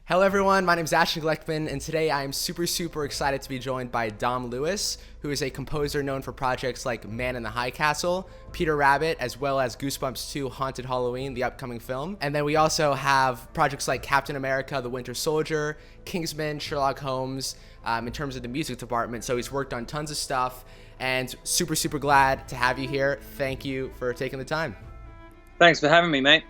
Hello everyone, my name is Ashtongleckman, and today I am super excited to be joined by Dom Lewis, who is a composer known for projects like Man in the High Castle, Peter Rabbit, as well as Goosebumps 2 Haunted Halloween, the upcoming film. And then we also have projects like Captain America, The Winter Soldier, Kingsman, Sherlock Holmes, in terms of the music department. So he's worked on tons of stuff, and super glad to have you here. Thank you for taking the time. Thanks for having me, mate.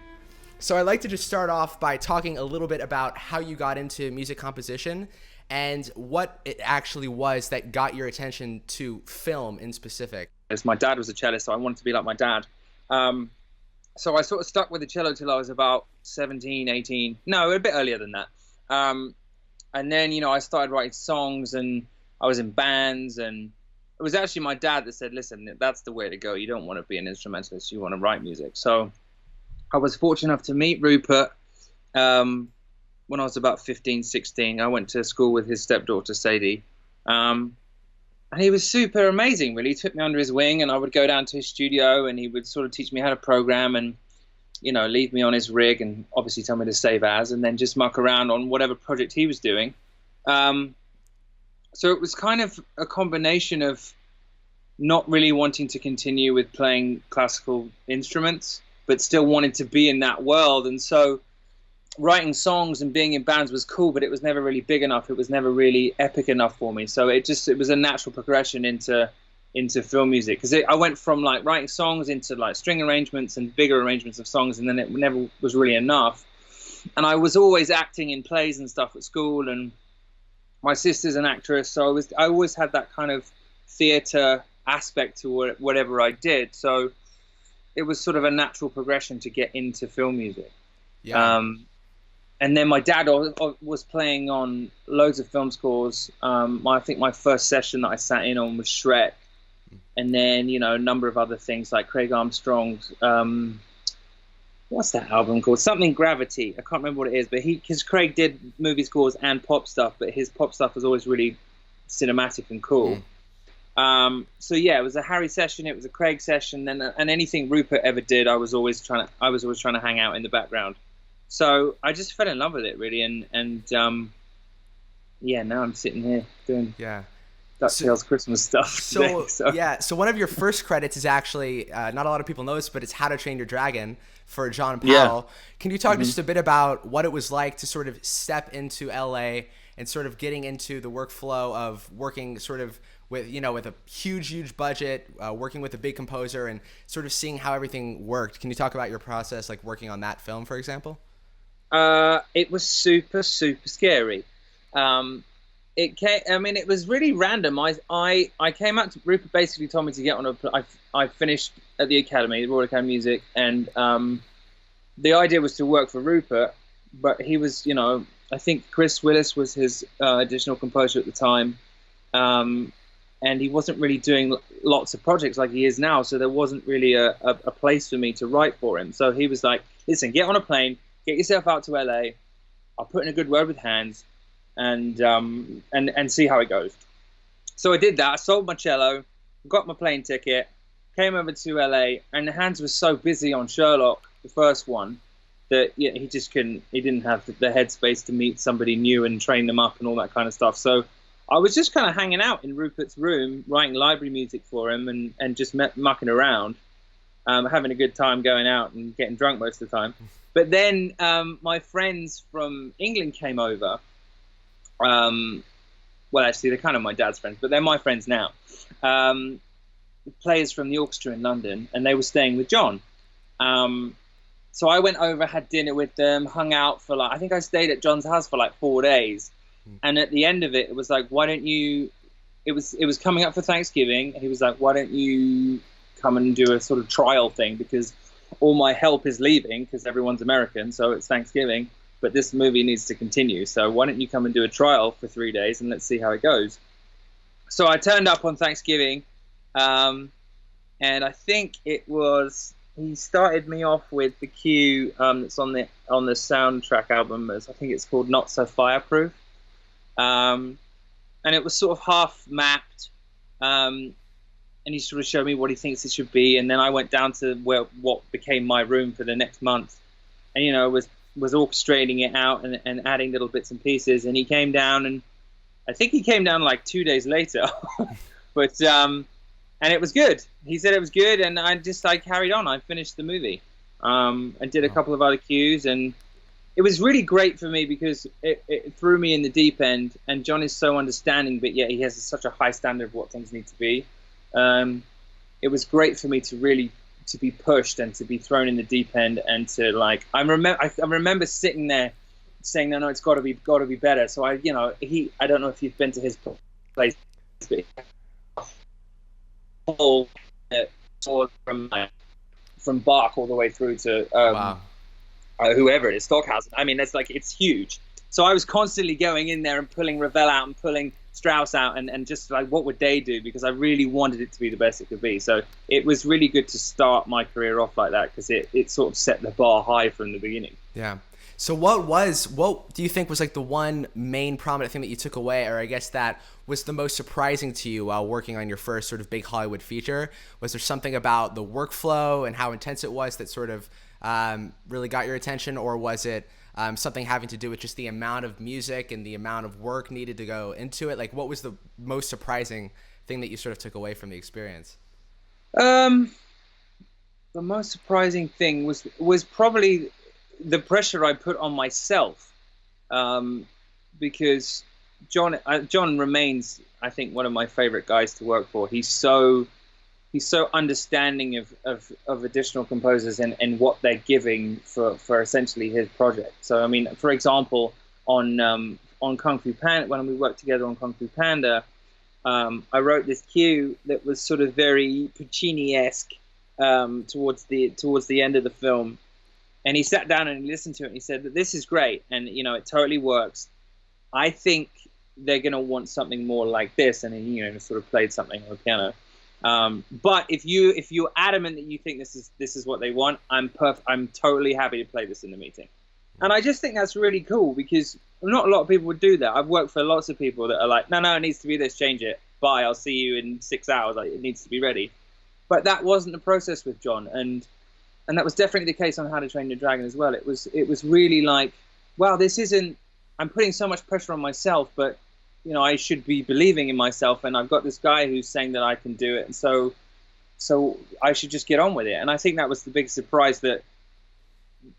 So I'd like to just start off by talking a little bit about how you got into music composition and what it actually was that got your attention to film in specific. My dad was a cellist, so I wanted to be like my dad. So I sort of stuck with the cello till I was about 17, 18. No, a bit earlier than that. And then, I started writing songs and I was in bands, and it was actually my dad that said, listen, that's the way to go. You don't want to be an instrumentalist. You want to write music. So I was fortunate enough to meet Rupert when I was about 15, 16. I went to school with his stepdaughter, Sadie. And he was super amazing, really. He took me under his wing, and I would go down to his studio, and he would sort of teach me how to program and, leave me on his rig and obviously tell me to save as, and then just muck around on whatever project he was doing. So it was kind of a combination of not really wanting to continue with playing classical instruments, but still wanted to be in that world. And so writing songs and being in bands was cool, but it was never really big enough. It was never really epic enough for me. So it was a natural progression into film music, because I went from like writing songs into like string arrangements and bigger arrangements of songs, and then it never was really enough. And I was always acting in plays and stuff at school, and my sister's an actress, so I always had that kind of theater aspect to whatever I did. So it was sort of a natural progression to get into film music. Yeah. And then my dad was playing on loads of film scores. I think my first session that I sat in on was Shrek. And then, a number of other things like Craig Armstrong's, what's that album called? Something Gravity. I can't remember what it is, but because Craig did movie scores and pop stuff, but his pop stuff was always really cinematic and cool. So yeah, it was a Harry session, it was a Craig session, and anything Rupert ever did, I was always trying to hang out in the background. So I just fell in love with it, really, and now I'm sitting here doing DuckTales Christmas stuff. So one of your first credits is actually not a lot of people know this, but it's How to Train Your Dragon for John Powell. Yeah. Can you talk just a bit about what it was like to sort of step into LA and sort of getting into the workflow of working sort of with a huge budget, working with a big composer, and sort of seeing how everything worked? Can you talk about your process, like working on that film, for example? It was super scary. It was really random. I came out to Rupert, basically told me to get on I finished at the Academy, the Royal Academy of Music, and the idea was to work for Rupert, but he was, I think Chris Willis was his additional composer at the time. And he wasn't really doing lots of projects like he is now, so there wasn't really a place for me to write for him. So he was like, listen, get on a plane, get yourself out to LA, I'll put in a good word with Hans, and see how it goes. So I did that. I sold my cello, got my plane ticket, came over to LA, and Hans was so busy on Sherlock, the first one, that he didn't have the headspace to meet somebody new and train them up and all that kind of stuff. So I was just kind of hanging out in Rupert's room, writing library music for him, and just mucking around, having a good time going out and getting drunk most of the time. But then my friends from England came over. Well, actually, they're kind of my dad's friends, but they're my friends now. Players from the orchestra in London, and they were staying with John. So I went over, had dinner with them, hung out for I think I stayed at John's house for 4 days. And at the end of it, it was like, why don't you, it was coming up for Thanksgiving. He was like, why don't you come and do a sort of trial thing? Because all my help is leaving because everyone's American. So it's Thanksgiving, but this movie needs to continue. So why don't you come and do a trial for 3 days and let's see how it goes? So I turned up on Thanksgiving. And I think he started me off with the cue that's on the soundtrack album. I think it's called Not So Fireproof. And it was sort of half mapped, and he sort of showed me what he thinks it should be, and then I went down to what became my room for the next month, and it was was orchestrating it out and adding little bits and pieces. And he came down, and I think he came down like 2 days later, but and it was good. He said it was good, and I carried on. I finished the movie, and did a couple of other cues, and it was really great for me because it threw me in the deep end. And John is so understanding, but yet he has such a high standard of what things need to be. It was great for me to be pushed and to be thrown in the deep end, and to like I remember sitting there saying, no, it's got to be better. So I don't know if you've been to his place, but from Bach all the way through to Wow. Whoever it is, Stockhausen. I mean, it's huge. So I was constantly going in there and pulling Ravel out and pulling Strauss out, and just like, what would they do? Because I really wanted it to be the best it could be. So it was really good to start my career off like that, because it sort of set the bar high from the beginning. Yeah. So what do you think was like the one main prominent thing that you took away, or I guess that was the most surprising to you while working on your first sort of big Hollywood feature? Was there something about the workflow and how intense it was that sort of really got your attention, or was it something having to do with just the amount of music and the amount of work needed to go into it? Like, what was the most surprising thing that you sort of took away from the experience? The most surprising thing was probably the pressure I put on myself, because John remains, I think, one of my favorite guys to work for. He's so understanding of additional composers and what they're giving for essentially his project. So I mean, for example, on Kung Fu Panda, when we worked together on Kung Fu Panda, I wrote this cue that was sort of very Puccini-esque towards the end of the film. And he sat down and he listened to it, and he said that this is great, and it totally works. I think they're going to want something more like this, and he sort of played something on the piano. But if you're adamant that you think this is what they want, I'm totally happy to play this in the meeting. And I just think that's really cool, because not a lot of people would do that. I've worked for lots of people that are like, no, it needs to be this, change it. Bye, I'll see you in 6 hours. Like, it needs to be ready. But that wasn't the process with John, and that was definitely the case on How to Train Your Dragon as well. It was really like, wow, I'm putting so much pressure on myself, but I should be believing in myself, and I've got this guy who's saying that I can do it, and so I should just get on with it. And I think that was the big surprise, that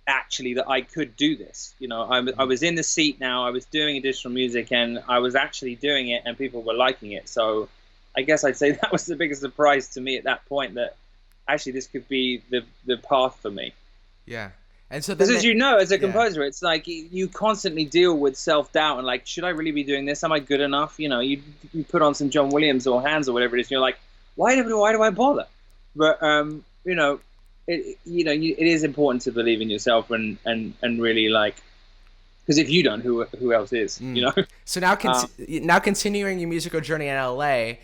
I could do this. I was in the seat now, I was doing additional music, and I was actually doing it, and people were liking it. So I guess I'd say that was the biggest surprise to me at that point, that actually this could be the path for me. Yeah. And so because as a composer, it's like you constantly deal with self-doubt and like, should I really be doing this? Am I good enough? You put on some John Williams or Hands or whatever it is, and you're like, why do I bother? But it is important to believe in yourself and really, like, because if you don't, who else is? So now continuing your musical journey in LA,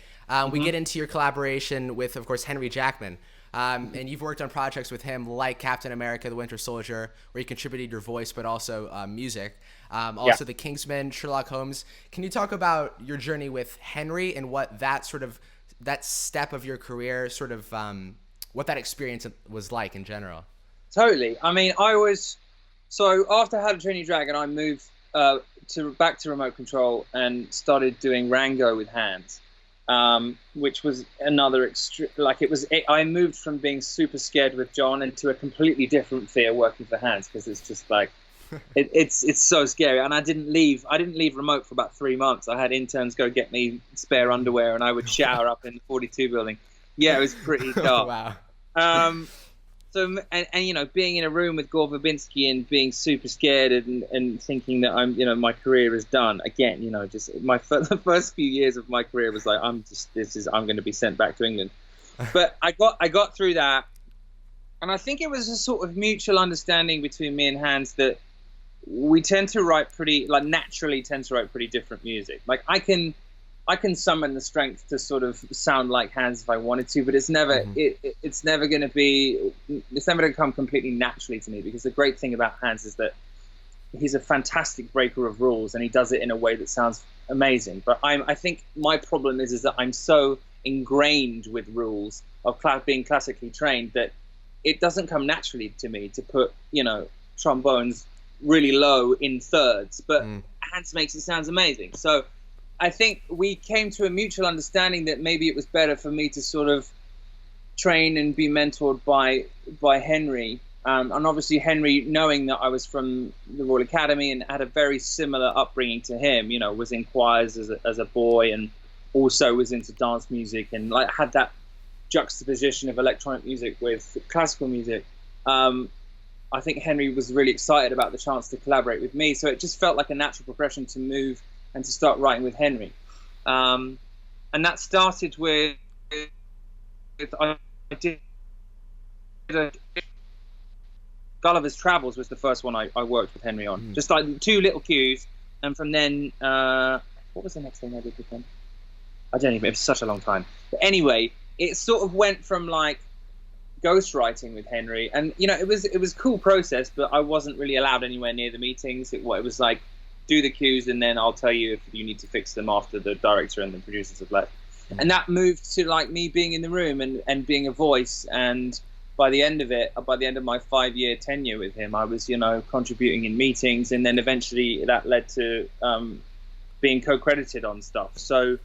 we get into your collaboration with, of course, Henry Jackman. And you've worked on projects with him like Captain America, The Winter Soldier, where you contributed your voice, but also music. Also The Kingsman, Sherlock Holmes. Can you talk about your journey with Henry and what that step of your career what that experience was like in general? Totally. I mean, so after How to Train Your Dragon, I moved back to remote control and started doing Rango with Hans. Which was another extreme. I moved from being super scared with John into a completely different fear working for Hans, because it's just like it's so scary. And I didn't leave remote for about 3 months. I had interns go get me spare underwear, and I would shower up in the 42 building. Yeah, it was pretty dark. Wow. So being in a room with Gore Verbinski and being super scared and thinking that my career is done again. Just the first few years of my career was like, I'm going to be sent back to England. But I got through that, and I think it was a sort of mutual understanding between me and Hans that we tend to write naturally pretty different music. Like I can summon the strength to sort of sound like Hans if I wanted to, but it's never it's never going to come completely naturally to me, because the great thing about Hans is that he's a fantastic breaker of rules, and he does it in a way that sounds amazing. But I think my problem is that I'm so ingrained with rules of being classically trained that it doesn't come naturally to me to put trombones really low in thirds, but Hans makes it sound amazing. So I think we came to a mutual understanding that maybe it was better for me to sort of train and be mentored by Henry. And obviously Henry, knowing that I was from the Royal Academy and had a very similar upbringing to him, you know, was in choirs as a boy and also was into dance music and like had that juxtaposition of electronic music with classical music. I think Henry was really excited about the chance to collaborate with me. So it just felt like a natural progression to move and to start writing with Henry. And that started with I did Gulliver's Travels was the first one I worked with Henry on. Just like 2 little cues. And from then, what was the next thing I did with him? I don't even, it was such a long time. But anyway, it sort of went from like ghostwriting with Henry, and you know, it was a cool process, but I wasn't really allowed anywhere near the meetings. It was like, do the cues and then I'll tell you if you need to fix them after the director and the producers have left. And that moved to like me being in the room and being a voice. And by the end of my 5-year tenure with him, I was, you know, contributing in meetings, and then eventually that led to being co-credited on stuff. So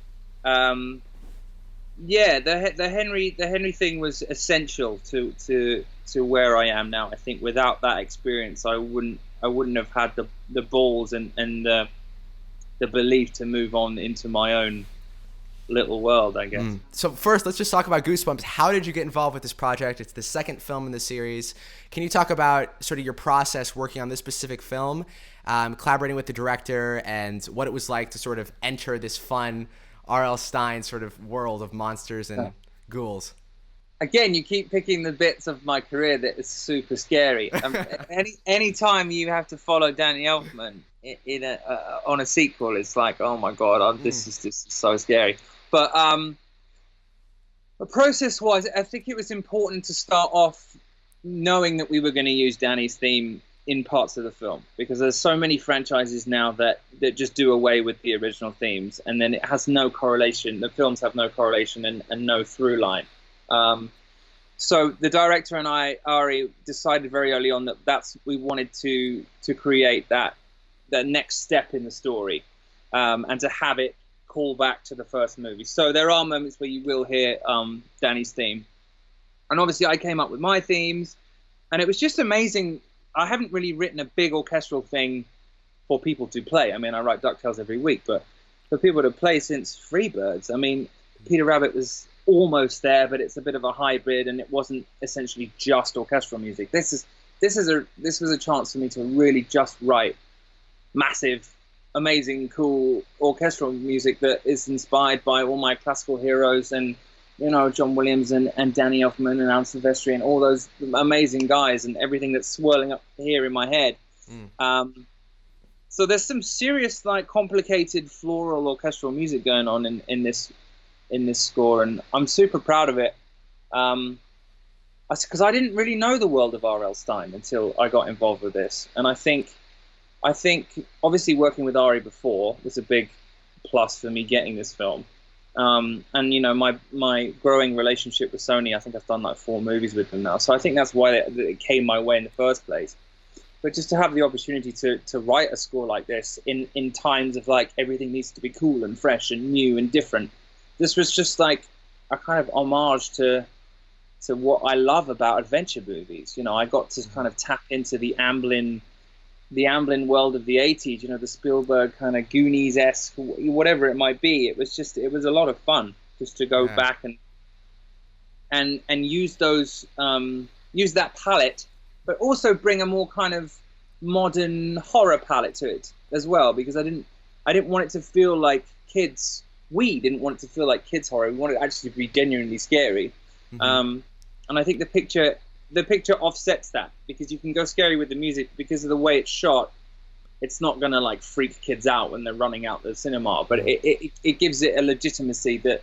yeah, the Henry thing was essential to where I am now. I think without that experience, I wouldn't have had the balls and the belief to move on into my own little world, I guess. So first, let's just talk about Goosebumps. How did you get involved with this project? It's the second film in the series. Can you talk about sort of your process working on this specific film, collaborating with the director, and what it was like to sort of enter this fun R.L. Stine sort of world of monsters and ghouls? Again, you keep picking the bits of my career that is super scary. Any time you have to follow Danny Elfman on a sequel, it's like, oh my god, this is just so scary. But process-wise, I think it was important to start off knowing that we were going to use Danny's theme in parts of the film, because there's so many franchises now that just do away with the original themes, and then it has no correlation. The films have no correlation and no through line. So the director and I, Ari, decided very early on that we wanted to create that next step in the story, and to have it call back to the first movie. So there are moments where you will hear Danny's theme, and obviously I came up with my themes, and it was just amazing. I haven't really written a big orchestral thing for people to play. I mean, I write DuckTales every week, but for people to play since Freebirds, I mean, Peter Rabbit was almost there, but it's a bit of a hybrid, and it wasn't essentially just orchestral music. This was a chance for me to really just write massive, amazing, cool orchestral music that is inspired by all my classical heroes, and you know, John Williams and Danny Elfman and Alan Silvestri and all those amazing guys, and everything that's swirling up here in my head. So there's some serious, like, complicated floral orchestral music going on in this score, and I'm super proud of it. Because I didn't really know the world of R.L. Stine until I got involved with this, and I think obviously working with Ari before was a big plus for me getting this film. And you know, my growing relationship with Sony, I think I've done like 4 movies with them now, so I think that's why it came my way in the first place. But just to have the opportunity to write a score like this in times of like everything needs to be cool and fresh and new and different, this was just like a kind of homage to what I love about adventure movies. You know, I got to kind of tap into the Amblin world of the 80s, you know, the Spielberg kind of Goonies-esque, whatever it might be. It was a lot of fun just to go back and use use that palette, but also bring a more kind of modern horror palette to it as well, because I didn't want it to feel like kids. We didn't want it to feel like kids horror. We wanted it actually to be genuinely scary. And I think the picture offsets that, because you can go scary with the music because of the way it's shot. It's not gonna like freak kids out when they're running out the cinema, but it gives it a legitimacy that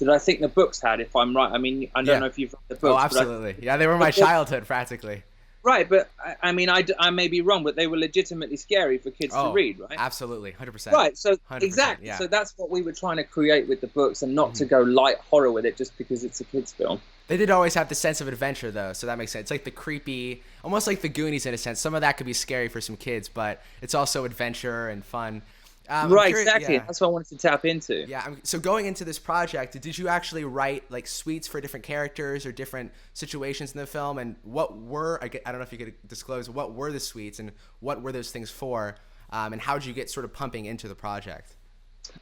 I think the books had, if I'm right. I mean, I don't know if you've read the books. Oh, absolutely. Yeah, they were my childhood practically. Right, but I mean, I may be wrong, but they were legitimately scary for kids to read, right? Absolutely, 100%. Right, so 100%, exactly. yeah. So that's what we were trying to create with the books, and not to go light horror with it just because it's a kids' film. They did always have the sense of adventure, though, so that makes sense. It's like the creepy, almost like the Goonies in a sense. Some of that could be scary for some kids, but it's also adventure and fun. Right, exactly. Yeah. That's what I wanted to tap into. Yeah. So going into this project, did you actually write like suites for different characters or different situations in the film? And what were, I don't know if you could disclose, what were the suites and what were those things for? And how did you get sort of pumping into the project?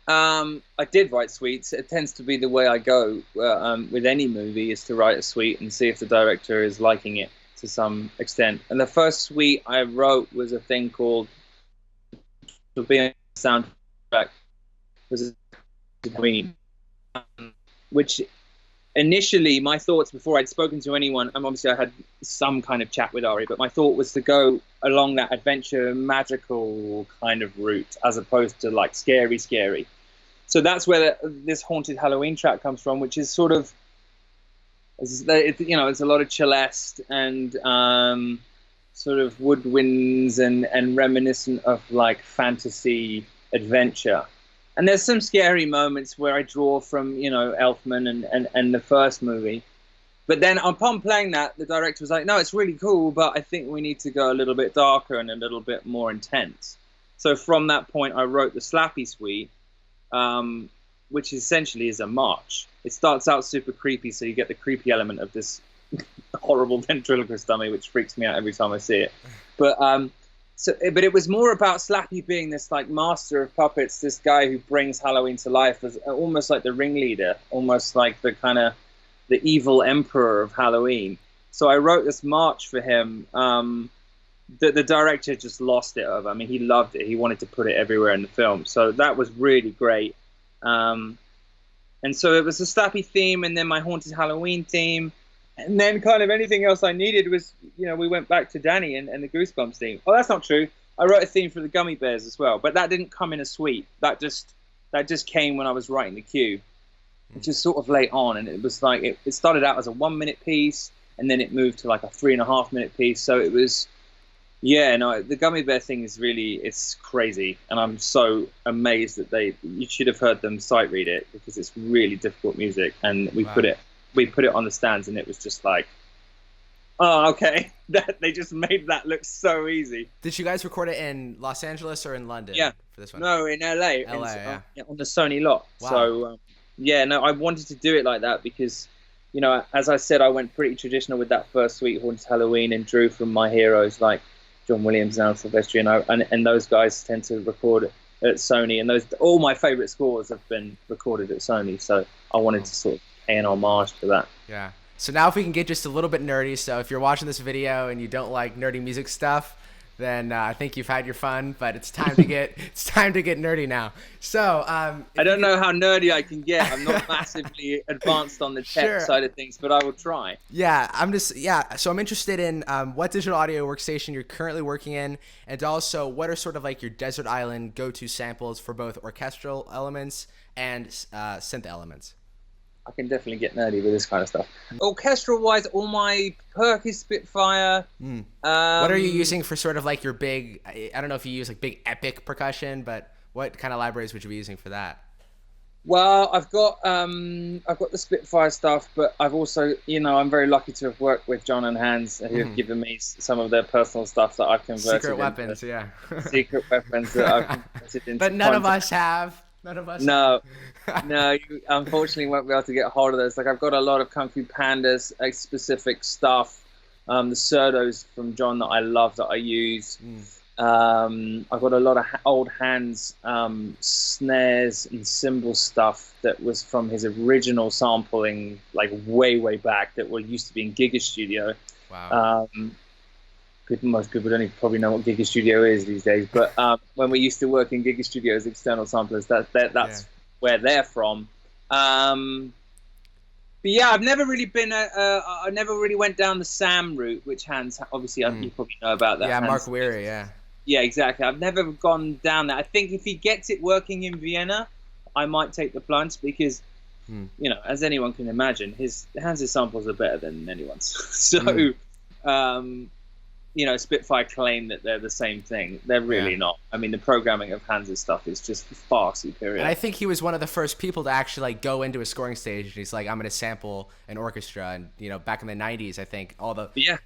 I did write suites. It tends to be the way I go with any movie, is to write a suite and see if the director is liking it to some extent. And the first suite I wrote was a thing called being soundtrack, was a queen, which initially my thoughts, before I'd spoken to anyone, and obviously I had some kind of chat with Ari, but my thought was to go along that adventure magical kind of route as opposed to like scary. So that's where this Haunted Halloween track comes from, which is sort of, it's a lot of Celeste and sort of woodwinds and reminiscent of like fantasy adventure. And there's some scary moments where I draw from, Elfman and the first movie. But then upon playing that, the director was like, no, it's really cool, but I think we need to go a little bit darker and a little bit more intense. So from that point, I wrote the Slappy Suite, which essentially is a march. It starts out super creepy, so you get the creepy element of this horrible ventriloquist dummy, which freaks me out every time I see it. But but it was more about Slappy being this like master of puppets, this guy who brings Halloween to life as almost like the ringleader, almost like the kind of the evil emperor of Halloween. So I wrote this march for him. The director just lost it over. I mean, he loved it. He wanted to put it everywhere in the film. So that was really great. And so it was a Slappy theme, and then my Haunted Halloween theme. And then kind of anything else I needed was, we went back to Danny and the Goosebumps theme. Oh, that's not true. I wrote a theme for the Gummy Bears as well, but that didn't come in a suite. That just came when I was writing the cue, which is sort of late on. And it was like, it started out as a 1-minute piece, and then it moved to like a 3.5-minute piece. So it was, the Gummy Bear thing is really, it's crazy. And I'm so amazed that you should have heard them sight read it, because it's really difficult music. And we put it on the stands, and it was just like, oh, okay. They just made that look so easy. Did you guys record it in Los Angeles or in London? Yeah. For this one? No, in LA. On the Sony lot. Wow. So, I wanted to do it like that because, as I said, I went pretty traditional with that first suite, Haunted Halloween, and drew from my heroes like John Williams and Al Silvestri, and those guys tend to record at Sony, and all my favorite scores have been recorded at Sony. So I wanted to sort of pay an homage to that. Yeah. So now if we can get just a little bit nerdy. So if you're watching this video and you don't like nerdy music stuff, then I think you've had your fun, but it's time to get nerdy now. So I don't know how nerdy I can get. I'm not massively advanced on the tech side of things, but I will try. So I'm interested in what digital audio workstation you're currently working in, and also what are sort of like your desert island go-to samples for both orchestral elements and synth elements. I can definitely get nerdy with this kind of stuff. Orchestral-wise, all my Perky Spitfire. What are you using for sort of like your big, I don't know if you use like big epic percussion, but what kind of libraries would you be using for that? Well, I've got the Spitfire stuff, but I've also, I'm very lucky to have worked with John and Hans, who have given me some of their personal stuff that I've converted secret weapons that I've converted into. But none of us have. None of us. No, you unfortunately won't be able to get hold of those. Like, I've got a lot of Kung Fu Pandas specific stuff, the Surdos from John that I love that I use. I've got a lot of old Hans snares and cymbal stuff that was from his original sampling, like way back, that used to be in Giga Studio. Wow. Most people don't even probably know what Giga Studio is these days, but when we used to work in Giga Studio as external samplers, that's where they're from. But yeah, I've never really been I never really went down the Sam route, which Hans, obviously, you probably know about that. Yeah, Hans, Mark Weary, yeah. Yeah, exactly. I've never gone down that. I think if he gets it working in Vienna, I might take the plunge because, as anyone can imagine, Hans' samples are better than anyone's. So, Spitfire claim that they're the same thing. They're really Yeah. not. I mean, the programming of Hans' stuff is just far superior. And I think he was one of the first people to actually like go into a scoring stage. And he's like, I'm going to sample an orchestra. And, back in the 90s, I think all the Yeah.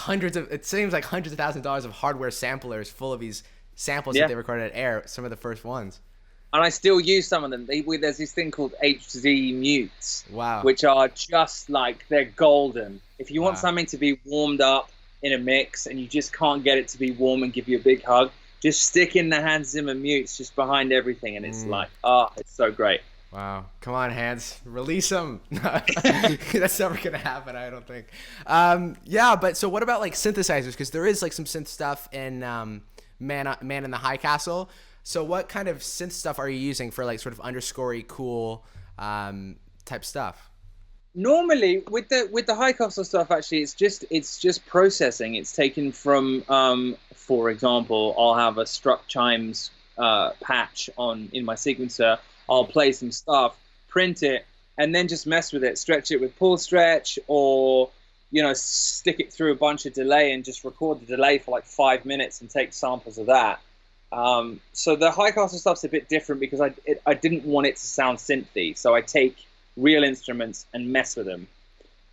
it seems like hundreds of thousands of dollars of hardware samplers full of these samples Yeah. that they recorded at Air, some of the first ones. And I still use some of them. There's this thing called HZ mutes, Wow. which are just like, they're golden. If you want Wow. something to be warmed up in a mix and you just can't get it to be warm and give you a big hug, just stick in the Hans Zimmer mutes just behind everything, and it's like, it's so great. Wow. Come on, Hans. Release them. That's never going to happen, I don't think. Yeah, but so what about like synthesizers? Because there is like some synth stuff in Man in the High Castle. So what kind of synth stuff are you using for like sort of underscorey cool type stuff? Normally with the High Castle stuff, actually, it's just processing. It's taken from, for example, I'll have a struck chimes patch in my sequencer. I'll play some stuff, print it, and then just mess with it, stretch it with pull stretch, or stick it through a bunch of delay and just record the delay for like 5 minutes and take samples of that. So the High Castle stuff's a bit different because I didn't want it to sound synthy, so I take real instruments and mess with them.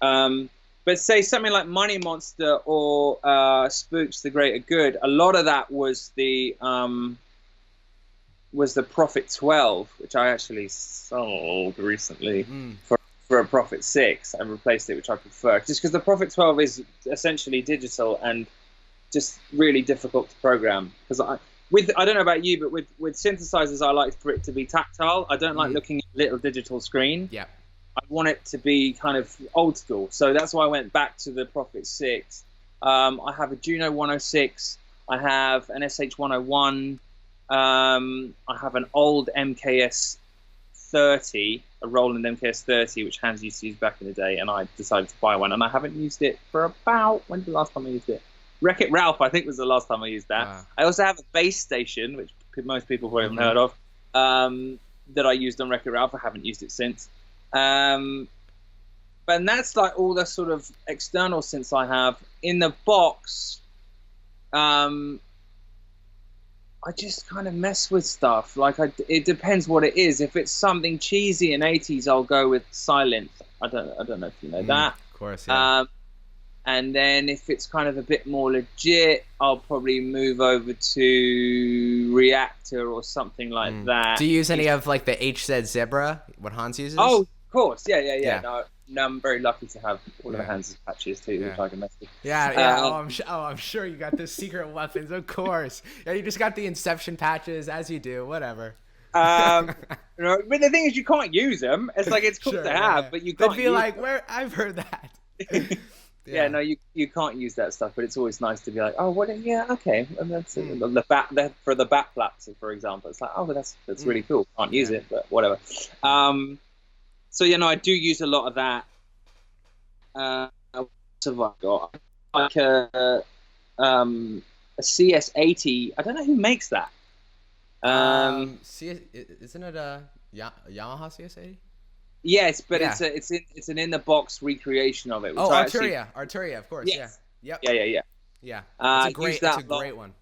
But say something like Money Monster or Spooks the Greater Good, a lot of that was the Prophet 12, which I actually sold recently for a Prophet 6. I replaced it, which I prefer, just because the Prophet 12 is essentially digital and just really difficult to program. Because I don't know about you, but with synthesizers, I like for it to be tactile. I don't like looking at a little digital screen. Yeah. I want it to be kind of old school. So that's why I went back to the Prophet 6. I have a Juno 106. I have an SH 101. I have an old MKS 30, a Roland MKS 30, which Hans used to use back in the day, and I decided to buy one. And I haven't used it for when's the last time I used it? Wreck-It Ralph, I think, was the last time I used that. Wow. I also have a bass station, which most people probably haven't heard of, that I used on Wreck-It Ralph. I haven't used it since. But that's like all the sort of external synths I have. In the box, I just kind of mess with stuff. Like it depends what it is. If it's something cheesy and 80s, I'll go with Silent. I don't know if you know that. Of course, yeah. And then if it's kind of a bit more legit, I'll probably move over to Reactor or something like that. Do you use any of like the HZ Zebra, what Hans uses? Oh, of course. Yeah. No, I'm very lucky to have all of the Hans' patches too, which I can mess with. Yeah. I'm sure you got the secret weapons, of course. Yeah, you just got the Inception patches, as you do, whatever. But the thing is, you can't use them. It's like, it's cool to have, but you can't. They'd be like, where? I've heard that. Yeah, no, you can't use that stuff, but it's always nice to be like, oh, what? Yeah, okay, and that's for the bat flaps, for example. It's like, oh, but that's really cool. Can't use it, but whatever. So I do use a lot of that. What have I got? Like a CS80. I don't know who makes that. Isn't it a Yamaha CS80? Yes, but it's an in the box recreation of it. Arturia, of course. Yes. Yeah. Yep. Yeah. It's a great one.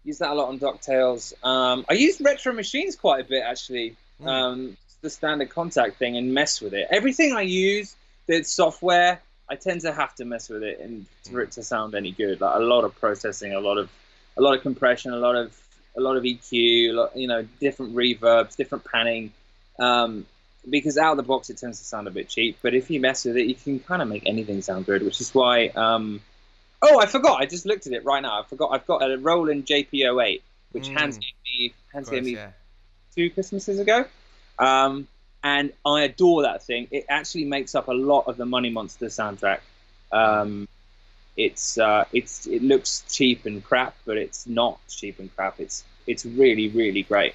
Use that a lot on DuckTales. I use Retro Machines quite a bit, actually. The standard contact thing, and mess with it. Everything I use that's software, I tend to have to mess with it and for it to sound any good. Like a lot of processing, a lot of compression, a lot of EQ, different reverbs, different panning. Because out of the box it tends to sound a bit cheap, but if you mess with it, you can kind of make anything sound good, which is why. I forgot. I just looked at it right now. I forgot. I've got a Roland JP08, which Hans gave me 2 Christmases ago. And I adore that thing. It actually makes up a lot of the Money Monster soundtrack. It looks cheap and crap, but it's not cheap and crap. It's really, really great.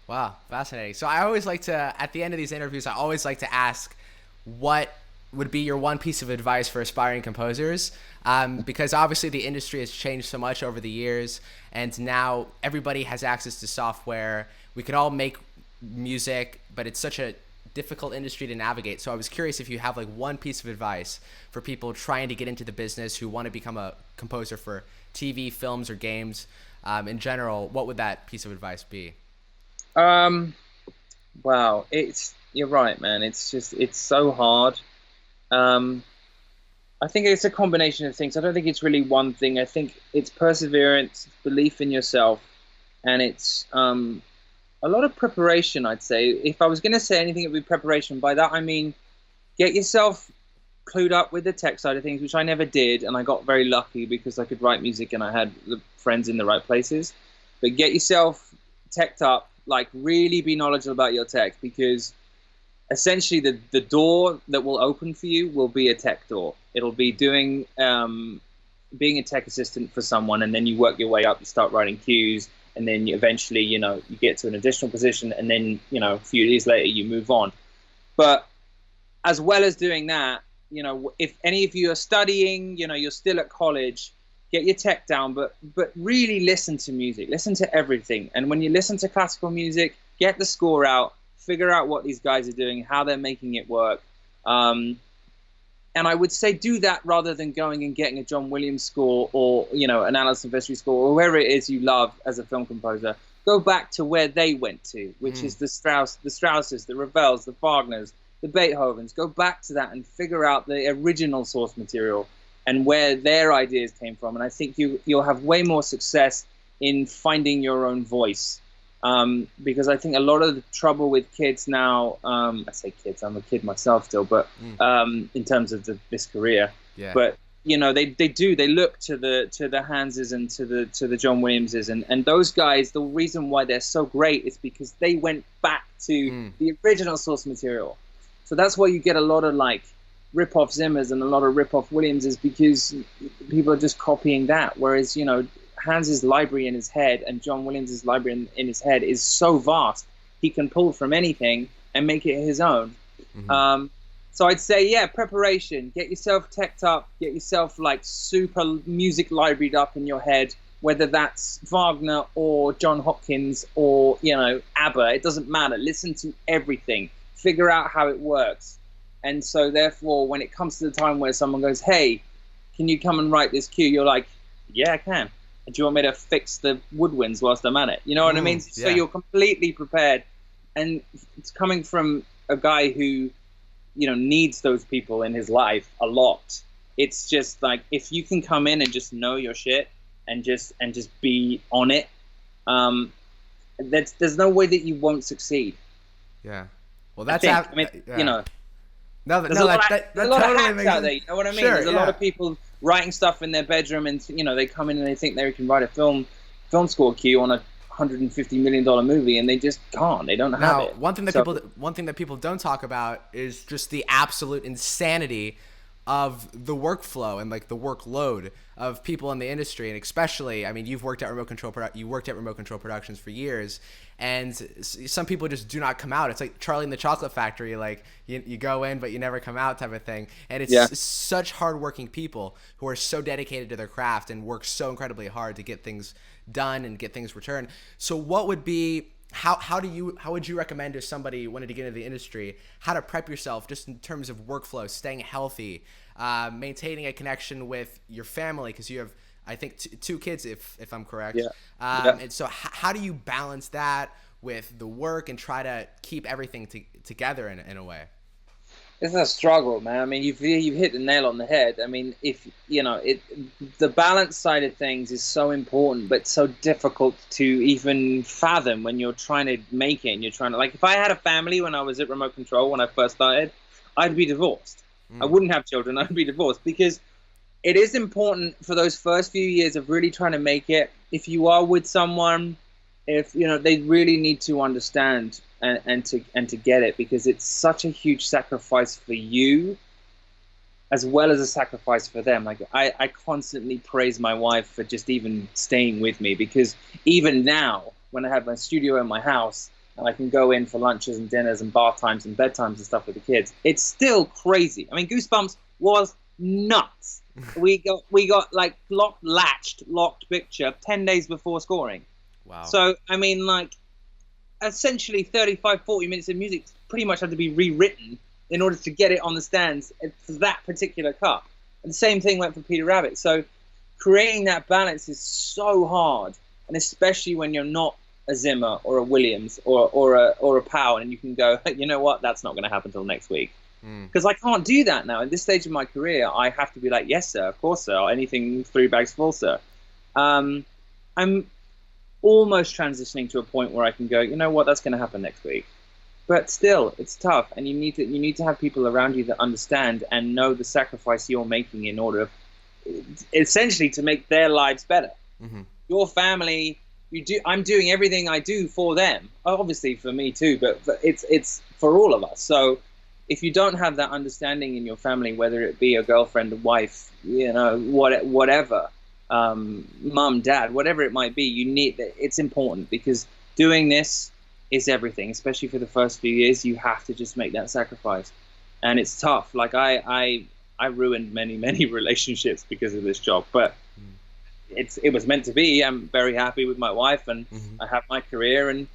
Wow, fascinating. So I always like to, at the end of these interviews, I always like to ask what would be your one piece of advice for aspiring composers, because obviously the industry has changed so much over the years, and now everybody has access to software. We can all make music, but it's such a difficult industry to navigate. So I was curious if you have like one piece of advice for people trying to get into the business who want to become a composer for TV, films, or games. In general, what would that piece of advice be? Wow, you're right, man. It's so hard. I think it's a combination of things. I don't think it's really one thing. I think it's perseverance, belief in yourself, and it's a lot of preparation, I'd say. If I was going to say anything, it would be preparation. By that, I mean, get yourself clued up with the tech side of things, which I never did, and I got very lucky because I could write music and I had the friends in the right places. But get yourself teched up, like really be knowledgeable about your tech, because essentially the door that will open for you will be a tech door. It'll be doing being a tech assistant for someone, and then you work your way up, you start writing cues, and then eventually, you get to an additional position, and then, a few years later you move on. But as well as doing that, if any of you are studying, you're still at college, get your tech down, but really listen to music, listen to everything. And when you listen to classical music, get the score out, figure out what these guys are doing, how they're making it work. And I would say do that rather than going and getting a John Williams score or, an Alan Silvestri score or whoever it is you love as a film composer. Go back to where they went to, which is the Strausses, the Ravels, the Wagners, the Beethovens. Go back to that and figure out the original source material and where their ideas came from. And I think you'll have way more success in finding your own voice. Because I think a lot of the trouble with kids now, I say kids, I'm a kid myself still, but in terms of this career, but they look to the Hanses and to the John Williamses, and those guys, the reason why they're so great is because they went back to the original source material. So that's why you get a lot of like rip-off Zimmers and a lot of rip-off Williamses, because people are just copying that, whereas Hans's library in his head and John Williams's library in his head is so vast, he can pull from anything and make it his own. So I'd say, preparation. Get yourself teched up. Get yourself like super music libraried up in your head, whether that's Wagner or John Hopkins or, ABBA. It doesn't matter. Listen to everything. Figure out how it works. And so therefore, when it comes to the time where someone goes, hey, can you come and write this cue? You're like, yeah, I can. Do you want me to fix the woodwinds whilst I'm at it? You know what I mean? So you're completely prepared. And it's coming from a guy who, needs those people in his life a lot. It's just like, if you can come in and just know your shit and just be on it, there's no way that you won't succeed. Yeah. Well, there's a lot of hacks out there, you know what I mean? Sure, there's a lot of people writing stuff in their bedroom, and they come in and they think they can write a film score cue on a $150 million movie, and they just can't. They don't have it. One thing that people don't talk about is just the absolute insanity of the workflow and like the workload of people in the industry, and especially, I mean, you've worked at remote control productions for years, and some people just do not come out. It's like Charlie and the Chocolate Factory, like you go in but you never come out type of thing. And it's such hardworking people who are so dedicated to their craft and work so incredibly hard to get things done and get things returned. So what would be how would you recommend to somebody wanting to get into the industry how to prep yourself just in terms of workflow, staying healthy, maintaining a connection with your family, because you have, I think, two kids, if I'm correct. And so how do you balance that with the work and try to keep everything together in a way? It's a struggle, man. I mean, you've hit the nail on the head. I mean, if the balance side of things is so important, but so difficult to even fathom when you're trying to make it and you're trying to, like, if I had a family when I was at remote control when I first started, I'd be divorced. I wouldn't have children. I'd be divorced, because it is important for those first few years of really trying to make it. If you are with someone, if they really need to understand and to get it, because it's such a huge sacrifice for you as well as a sacrifice for them. Like I constantly praise my wife for just even staying with me, because even now when I have my studio in my house and I can go in for lunches and dinners and bath times and bedtimes and stuff with the kids, it's still crazy. I mean, Goosebumps was nuts. we got like locked picture 10 days before scoring. Wow. So I mean, like, essentially 35-40 minutes of music pretty much had to be rewritten in order to get it on the stands for that particular cup. And the same thing went for Peter Rabbit. So creating that balance is so hard, and especially when you're not a Zimmer or a Williams or a Powell, and you can go, you know what, that's not going to happen until next week. Because I can't do that now. At this stage of my career, I have to be like, yes, sir, of course, sir. Anything 3 bags full, sir. I'm almost transitioning to a point where I can go, you know what, that's going to happen next week. But still, it's tough, and you need to have people around you that understand and know the sacrifice you're making in order, essentially, to make their lives better. Your family, I'm doing everything I do for them, obviously for me too, but it's for all of us. So if you don't have that understanding in your family, whether it be a girlfriend, a wife, you know, whatever, mum, dad, whatever it might be, it's important, because doing this is everything. Especially for the first few years, you have to just make that sacrifice, and it's tough. Like I ruined many relationships because of this job, but it was meant to be. I'm very happy with my wife, and I have my career, and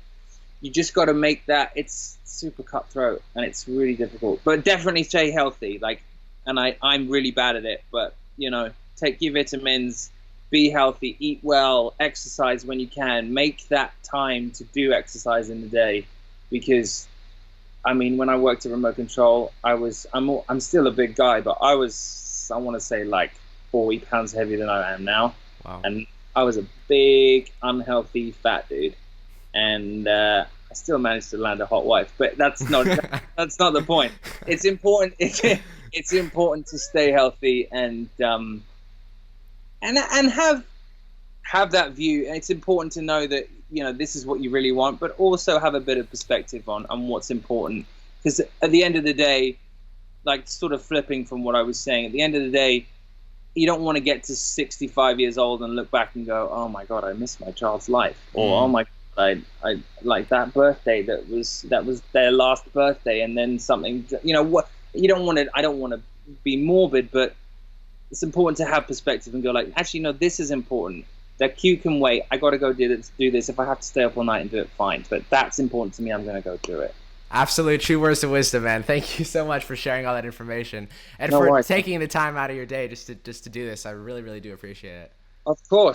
you just got to make that. It's super cutthroat, and it's really difficult, but definitely stay healthy. And I'm really bad at it, but you know, take your vitamins, be healthy, eat well, exercise when you can, make that time to do exercise in the day. Because I mean, when I worked at remote control, I'm still a big guy, but I want to say like 40 pounds heavier than I am now. Wow. And I was a big, unhealthy, fat dude, and I still managed to land a hot wife. But that's not the point. It's important. It's important to stay healthy and have that view. And it's important to know that, you know, this is what you really want, but also have a bit of perspective on what's important. Because at the end of the day, like sort of flipping from what I was saying, at the end of the day, you don't want to get to 65 years old and look back and go, oh my God, I missed my child's life. Or, oh my God, I like that birthday that was their last birthday, and then something, you know, what you don't want to, I don't want to be morbid, but it's important to have perspective and go like, actually, no, this is important. That queue can wait. I got to go do this. If I have to stay up all night and do it, fine. But that's important to me. I'm going to go do it. Absolute true words of wisdom, man. Thank you so much for sharing all that information and No for worries. taking the time out of your day just to do this. I really, really do appreciate it. Of course.